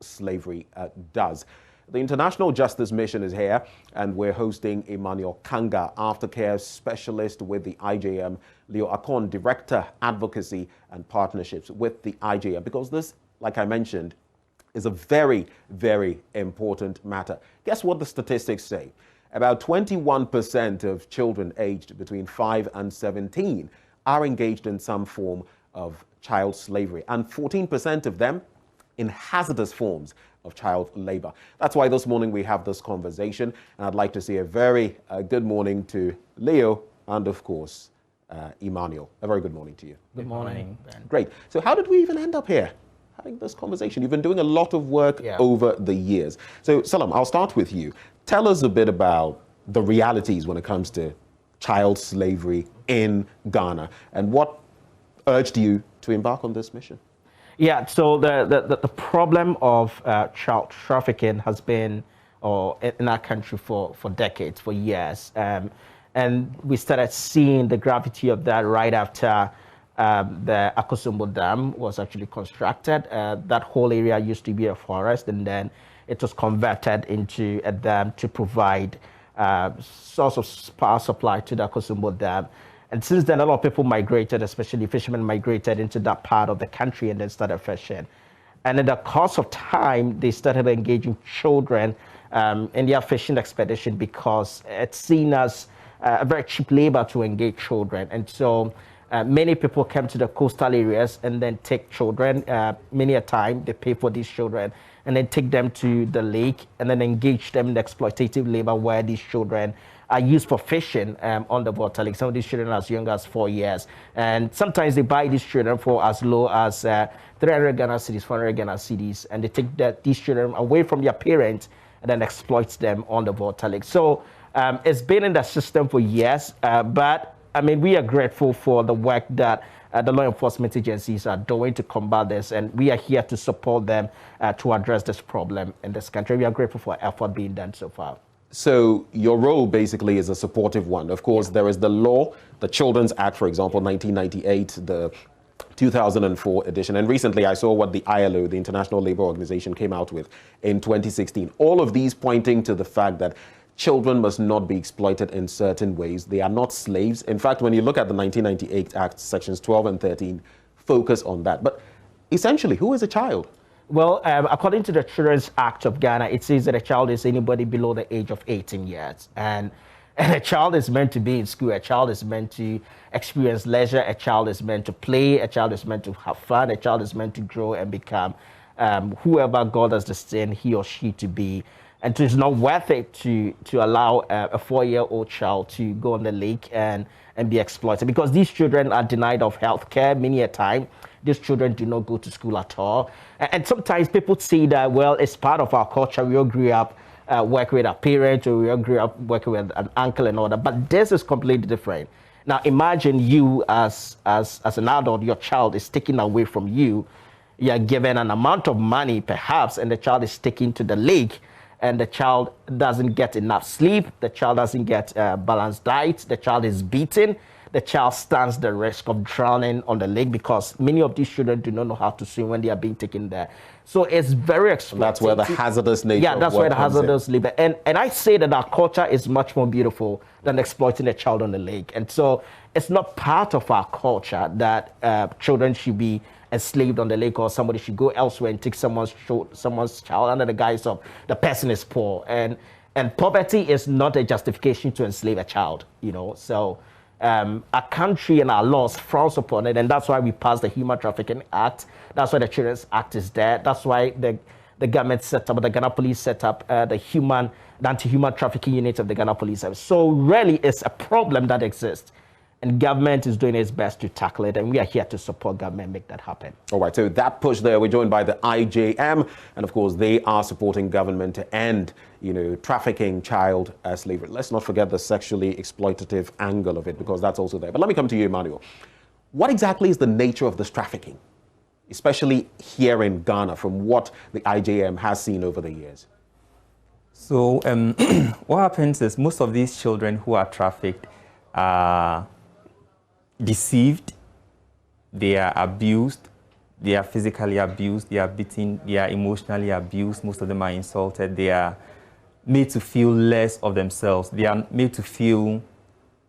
slavery does. The International Justice Mission is here, and we're hosting Emmanuel Kanga, aftercare specialist with the IJM, Leo Akon, Director, Advocacy and Partnerships with the IJM, because this, like I mentioned, is a very, very important matter. Guess what the statistics say? About 21% of children aged between 5 and 17 are engaged in some form of child slavery, and 14% of them in hazardous forms of child labor. That's why this morning we have this conversation, and I'd like to say a very good morning to Leo and, of course, Emmanuel. A very good morning to you. Good morning, Ben. Great. So how did we even end up here having this conversation? You've been doing a lot of work over the years. So, Salam, I'll start with you. Tell us a bit about the realities when it comes to child slavery in Ghana, and what urged you to embark on this mission? Yeah, so the problem of child trafficking has been in our country for decades, for years. And we started seeing the gravity of that right after the Akosombo Dam was actually constructed. That whole area used to be a forest, and then it was converted into a dam to provide source of power supply to the Akosombo Dam. And since then, a lot of people migrated, especially fishermen migrated into that part of the country and then started fishing. And in the course of time, they started engaging children in their fishing expedition because it's seen as a very cheap labor to engage children. And so many people come to the coastal areas and then take children. Many a time, they pay for these children and then take them to the lake and then engage them in the exploitative labor where these children are used for fishing on the water. Like some of these children as young as 4 years. And sometimes they buy these children for as low as 300 Ghana cedis, 400 Ghana cedis, and they take these children away from their parents and then exploit them on the water lake. So it's been in the system for years, but I mean, we are grateful for the work that the law enforcement agencies are doing to combat this, and we are here to support them to address this problem in this country. We are grateful for effort being done so far. So your role basically is a supportive one. Of course, there is the law, the Children's Act, for example, 1998, the 2004 edition. And recently I saw what the ILO, the International Labour Organization, came out with in 2016. All of these pointing to the fact that children must not be exploited in certain ways. They are not slaves. In fact, when you look at the 1998 Act, sections 12 and 13, focus on that. But essentially, who is a child? Well, according to the Children's Act of Ghana, it says that a child is anybody below the age of 18 years. And a child is meant to be in school. A child is meant to experience leisure. A child is meant to play. A child is meant to have fun. A child is meant to grow and become whoever God has destined he or she to be. And it's not worth it to allow a 4-year-old child to go on the lake and be exploited, because these children are denied of health care many a time. These children do not go to school at all. And sometimes people say that, well, it's part of our culture. We all grew up working with our parents, or we all grew up working with an uncle and all that. But this is completely different. Now, imagine you as an adult, your child is taken away from you. You are given an amount of money, perhaps, and the child is taken to the lake, and the child doesn't get enough sleep. The child doesn't get balanced diet. The child is beaten. The child stands the risk of drowning on the lake, because many of these children do not know how to swim when they are being taken there. So it's very exploitative. That's where the hazardous nature. Yeah, that's where the hazardous labor. And I say that our culture is much more beautiful than exploiting a child on the lake. And so it's not part of our culture that children should be enslaved on the lake, or somebody should go elsewhere and take someone's child under the guise of the person is poor. And poverty is not a justification to enslave a child, you know. So our country and our laws frowns upon it, and that's why we passed the Human Trafficking Act. That's why the Children's Act is there. That's why the government set up, the Ghana Police set up the anti-human trafficking unit of the Ghana Police Service. So really, it's a problem that exists, and government is doing its best to tackle it, and we are here to support government make that happen. All right, so that push there, we're joined by the IJM, and of course they are supporting government to end, trafficking, child slavery. Let's not forget the sexually exploitative angle of it, because that's also there. But let me come to you, Emmanuel. What exactly is the nature of this trafficking, especially here in Ghana, from what the IJM has seen over the years? So what happens is most of these children who are trafficked are deceived, they are abused, They are physically abused, they are beaten, they are emotionally abused, most of them are insulted, they are made to feel less of themselves, they are made to feel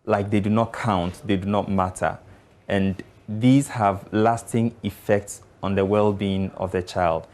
like they do not count, they do not matter. And these have lasting effects on the well-being of the child.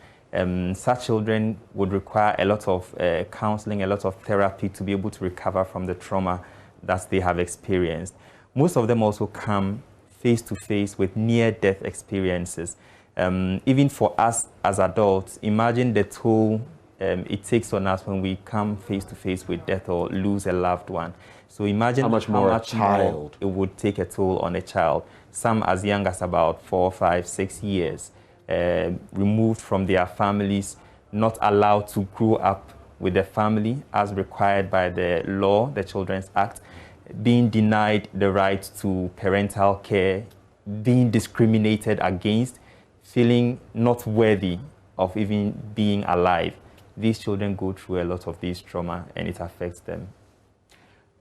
Such children would require a lot of counseling, a lot of therapy to be able to recover from the trauma that they have experienced. Most of them also come face to face with near-death experiences. Even for us as adults, imagine the toll it takes on us when we come face to face with death or lose a loved one. So imagine how much more it would take a toll on a child, some as young as about 4, 5, 6 years, removed from their families, not allowed to grow up with the family as required by the law, the Children's Act, being denied the right to parental care, being discriminated against, feeling not worthy of even being alive. These children go through a lot of these trauma and it affects them.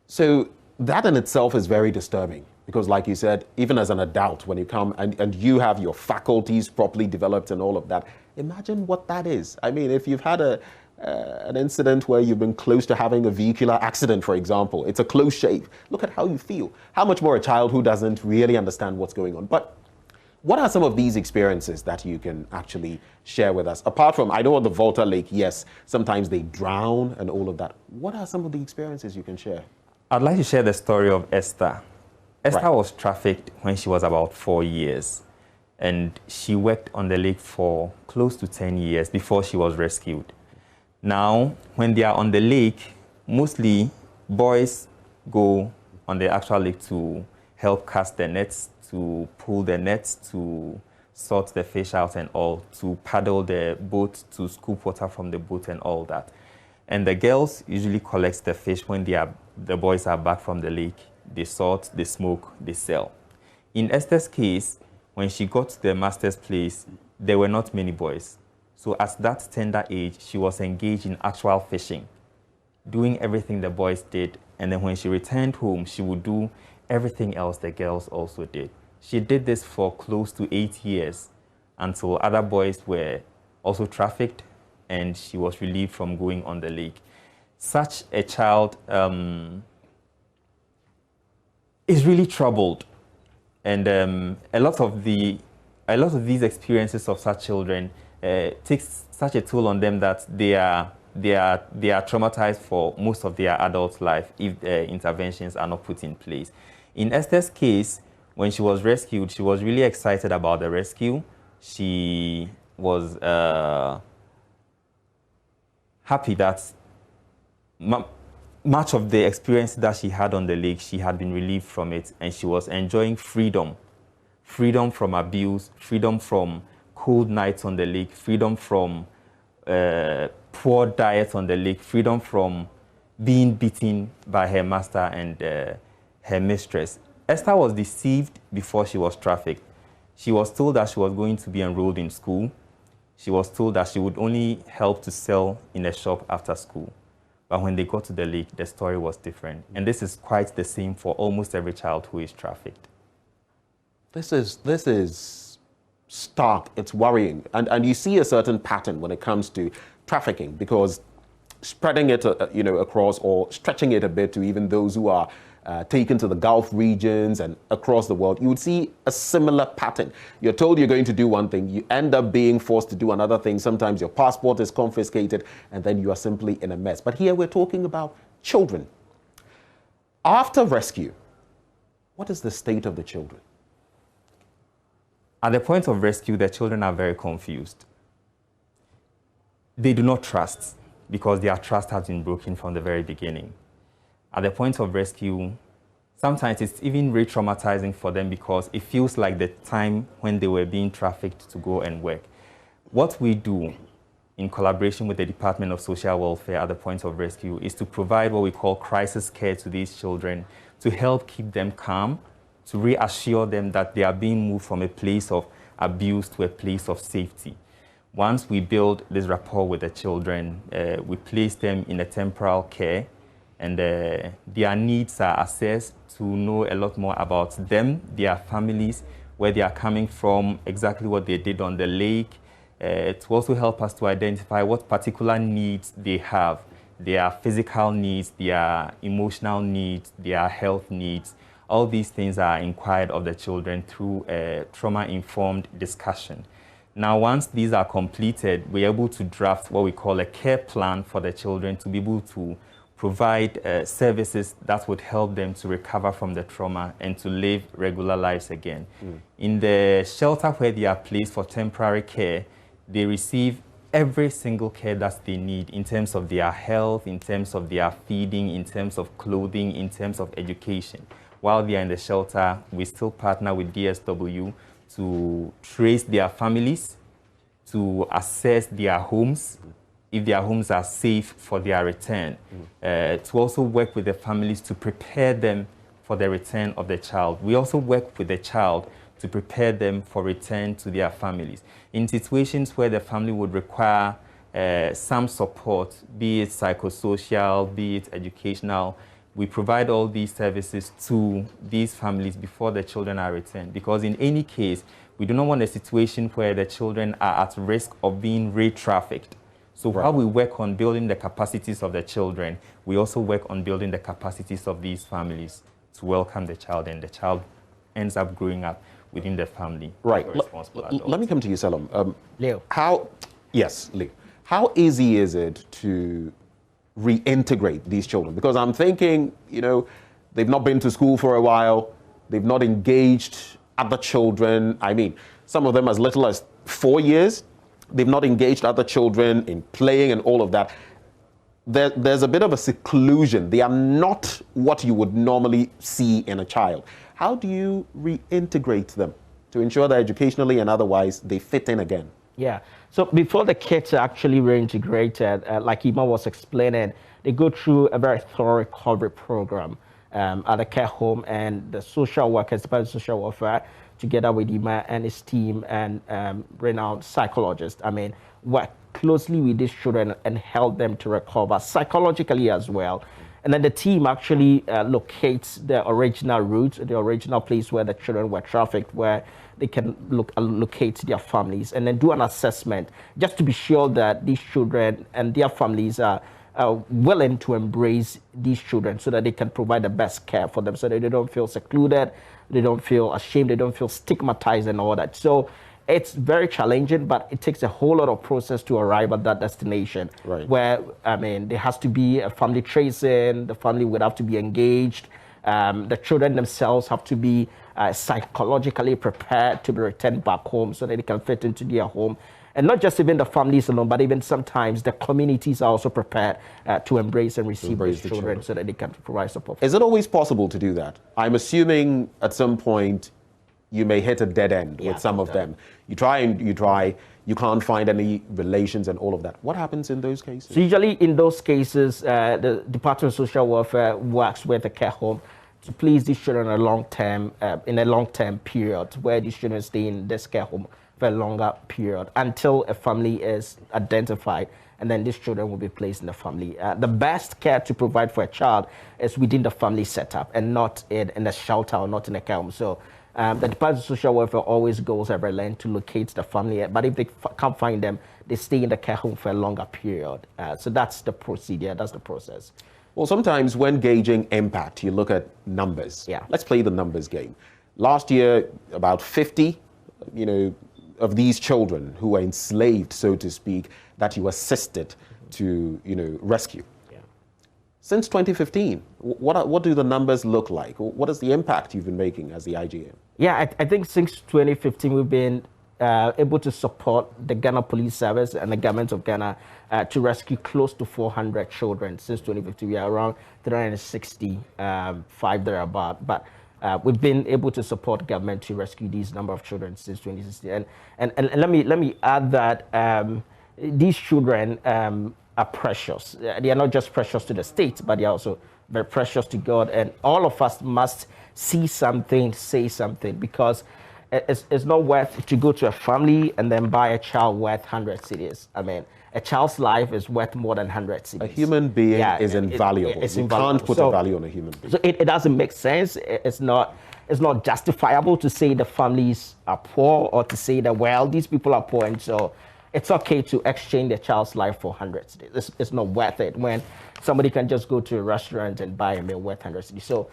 So that in itself is very disturbing because like you said, even as an adult, when you come and you have your faculties properly developed and all of that, imagine what that is. I mean, if you've had an incident where you've been close to having a vehicular accident, for example, it's a close shave. Look at how you feel. How much more a child who doesn't really understand what's going on. But what are some of these experiences that you can actually share with us? Apart from, I know on the Volta Lake, yes, sometimes they drown and all of that. What are some of the experiences you can share? I'd like to share the story of Esther. Esther Right. was trafficked when she was about 4 years, and she worked on the lake for close to 10 years before she was rescued. Now, when they are on the lake, mostly boys go on the actual lake to help cast the nets, to pull the nets, to sort the fish out and all, to paddle the boat, to scoop water from the boat and all that. And the girls usually collect the fish when the boys are back from the lake. They sort, they smoke, they sell. In Esther's case, when she got to the master's place, there were not many boys. So at that tender age, she was engaged in actual fishing, doing everything the boys did. And then when she returned home, she would do everything else the girls also did. She did this for close to 8 years until other boys were also trafficked and she was relieved from going on the lake. Such a child is really troubled. And a lot of these experiences of such children takes such a toll on them that they are traumatized for most of their adult life if interventions are not put in place. In Esther's case, when she was rescued, she was really excited about the rescue. She was happy that much of the experience that she had on the lake, she had been relieved from it, and she was enjoying freedom. Freedom from abuse, freedom from cold nights on the lake, freedom from poor diet on the lake, freedom from being beaten by her master and her mistress. Esther was deceived before she was trafficked. She was told that she was going to be enrolled in school. She was told that she would only help to sell in a shop after school. But when they got to the lake, the story was different. And this is quite the same for almost every child who is trafficked. This is stark. It's worrying. And you see a certain pattern when it comes to trafficking because spreading it across or stretching it a bit to even those who are taken to the Gulf regions and across the world, you would see a similar pattern. You're told you're going to do one thing, you end up being forced to do another thing. Sometimes your passport is confiscated and then you are simply in a mess. But here we're talking about children. After rescue, what is the state of the children? At the point of rescue, the children are very confused. They do not trust because their trust has been broken from the very beginning. At the point of rescue, sometimes it's even re-traumatizing for them because it feels like the time when they were being trafficked to go and work. What we do in collaboration with the Department of Social Welfare at the point of rescue is to provide what we call crisis care to these children to help keep them calm, to reassure them that they are being moved from a place of abuse to a place of safety. Once we build this rapport with the children, we place them in a temporal care, and their needs are assessed to know a lot more about them, their families, where they are coming from, exactly what they did on the lake, to also help us to identify what particular needs they have, their physical needs, their emotional needs, their health needs. All these things are inquired of the children through a trauma-informed discussion. Now, once these are completed, we're able to draft what we call a care plan for the children to be able to provide services that would help them to recover from the trauma and to live regular lives again. In the shelter where they are placed for temporary care, they receive every single care that they need in terms of their health, in terms of their feeding, in terms of clothing, in terms of education. While they are in the shelter, we still partner with DSW to trace their families, to assess their homes, if their homes are safe for their return, to also work with the families to prepare them for the return of the child. We also work with the child to prepare them for return to their families. In situations where the family would require some support, be it psychosocial, be it educational, we provide all these services to these families before the children are returned. Because in any case, we do not want a situation where the children are at risk of being re-trafficked. So while we work on building the capacities of the children, we also work on building the capacities of these families to welcome the child, and the child ends up growing up within the family. Right. Let me come to you, Salom. Leo. Yes, Leo. How easy is it to reintegrate these children? Because I'm thinking, they've not been to school for a while, they've not engaged other children. I mean, some of them as little as 4 years, they've not engaged other children in playing and all of that. There's a bit of a seclusion. They are not what you would normally see in a child. How do you reintegrate them to ensure that educationally and otherwise they fit in again? Yeah. So before the kids are actually reintegrated, like Ima was explaining, they go through a very thorough recovery program at a care home, and the social workers, the social welfare, together with Ima and his team and renowned psychologists, work closely with these children and help them to recover psychologically as well. And then the team actually locates the original route, the original place where the children were trafficked, where they can locate their families and then do an assessment just to be sure that these children and their families are willing to embrace these children so that they can provide the best care for them, so that they don't feel secluded, they don't feel ashamed, they don't feel stigmatized and all that. So it's very challenging, but it takes a whole lot of process to arrive at that destination. Right. Where, there has to be a family tracing, the family would have to be engaged, the children themselves have to be psychologically prepared to be returned back home so that they can fit into their home. And not just even the families alone, but even sometimes the communities are also prepared to embrace and receive these children so that they can provide support. Is it always possible to do that? I'm assuming at some point you may hit a dead end with some of them. You try and you try, you can't find any relations and all of that. What happens in those cases? So usually in those cases, the Department of Social Welfare works with the care home to place these children in a long-term period, where these children stay in this care home for a longer period until a family is identified, and then these children will be placed in the family. The best care to provide for a child is within the family setup and not in a shelter or not in a care home. So the Department of Social Welfare always goes every length to locate the family, but if they can't find them, they stay in the care home for a longer period. So that's the procedure, that's the process. Well, sometimes when gauging impact, you look at numbers. Yeah. Let's play the numbers game. Last year, about 50, of these children who were enslaved, so to speak, that you assisted to, rescue. Yeah. Since 2015, what do the numbers look like? What is the impact you've been making as the IGM? Yeah, I think since 2015, we've been able to support the Ghana Police Service and the government of Ghana to rescue close to 400 children. Since 2015, we are around 365 thereabout. But we've been able to support government to rescue these number of children since 2016. And let me add that these children are precious. They are not just precious to the state, but they are also very precious to God. And all of us must see something, say something, because it's not worth to go to a family and then buy a child worth 100 cedis. A child's life is worth more than 100 cedis. A human being is invaluable. You can't put a value on a human being. So it doesn't make sense. It's not it's not justifiable to say the families are poor or to say that, well, these people are poor, and so it's okay to exchange their child's life for hundreds. It's not worth it when somebody can just go to a restaurant and buy a meal worth hundreds. So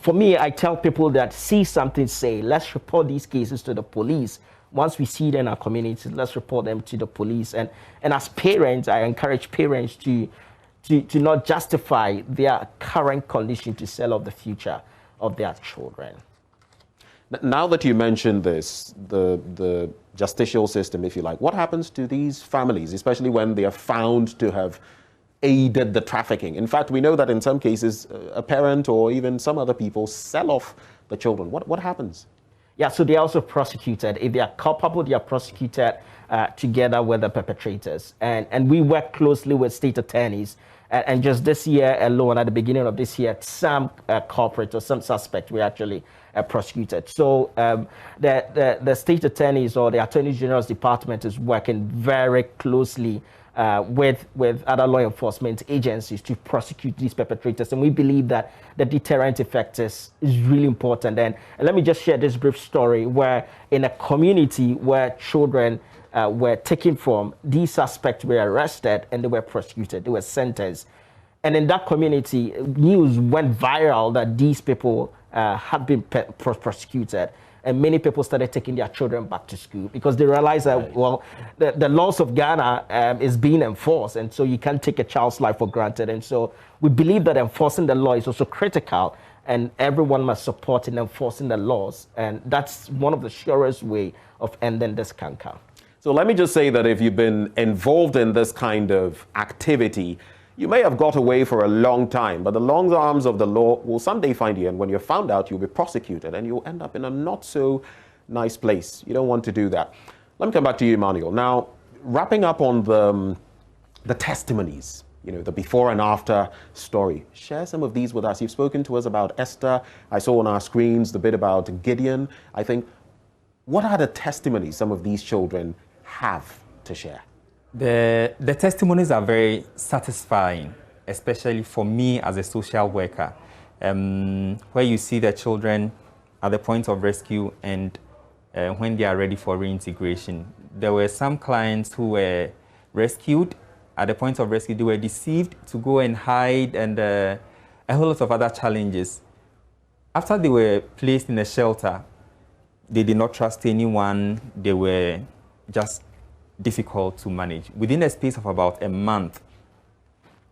for me, I tell people that see something, say, let's report these cases to the police. Once we see them in our communities, let's report them to the police. And as parents, I encourage parents to not justify their current condition to sell off the future of their children. Now that you mentioned this, the justicial system, if you like, what happens to these families, especially when they are found to have aided the trafficking? In fact, we know that in some cases, a parent or even some other people sell off the children. What happens? Yeah, so they're also prosecuted. If they are culpable, they are prosecuted together with the perpetrators. And we work closely with state attorneys. And just this year alone, at the beginning of this year, some culprits or some suspects were actually prosecuted. So the state attorneys or the Attorney General's department is working very closely with other law enforcement agencies to prosecute these perpetrators. And we believe that the deterrent effect is really important. And let me just share this brief story where in a community where children were taken from, these suspects were arrested and they were prosecuted, they were sentenced. And in that community, news went viral that these people had been prosecuted. And many people started taking their children back to school because they realized that, well, the laws of Ghana is being enforced. And so you can't take a child's life for granted. And so we believe that enforcing the law is also critical. And everyone must support in enforcing the laws. And that's one of the surest way of ending this canker. So let me just say that if you've been involved in this kind of activity, you may have got away for a long time, but the long arms of the law will someday find you. And when you're found out, you'll be prosecuted and you'll end up in a not so nice place. You don't want to do that. Let me come back to you, Emmanuel. Now, wrapping up on the testimonies, you know, the before and after story. Share some of these with us. You've spoken to us about Esther. I saw on our screens the bit about Gideon. I think, what are the testimonies some of these children have to share? The testimonies are very satisfying, especially for me as a social worker, where you see the children at the point of rescue and when they are ready for reintegration. There were some clients who were rescued. At the point of rescue, they were deceived to go and hide and a whole lot of other challenges. After they were placed in a shelter, they did not trust anyone. They were just difficult to manage. Within a space of about a month,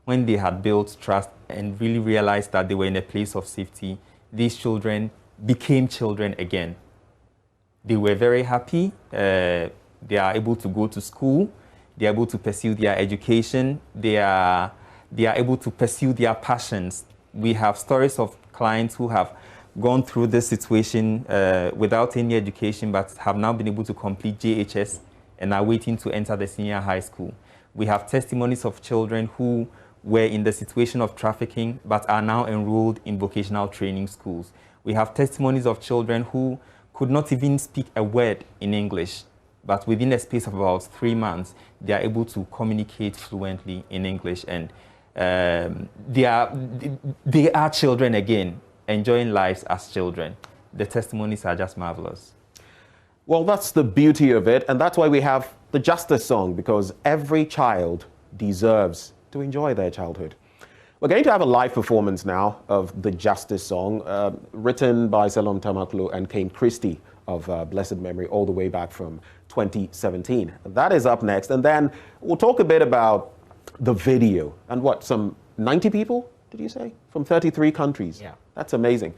when they had built trust and really realized that they were in a place of safety, these children became children again. They were very happy. They are able to go to school. They are able to pursue their education. They are able to pursue their passions. We have stories of clients who have gone through this situation without any education, but have now been able to complete JHS and are waiting to enter the senior high school. We have testimonies of children who were in the situation of trafficking, but are now enrolled in vocational training schools. We have testimonies of children who could not even speak a word in English, but within a space of about 3 months, they are able to communicate fluently in English, and they are children again, enjoying lives as children. The testimonies are just marvelous. Well, that's the beauty of it, and that's why we have the Justice Song, because every child deserves to enjoy their childhood. We're going to have a live performance now of the Justice Song, written by Selom Tamaklo and Kane Christie of blessed memory, all the way back from 2017. That is up next, and then we'll talk a bit about the video and some 90 people, did you say? From 33 countries. Yeah. That's amazing.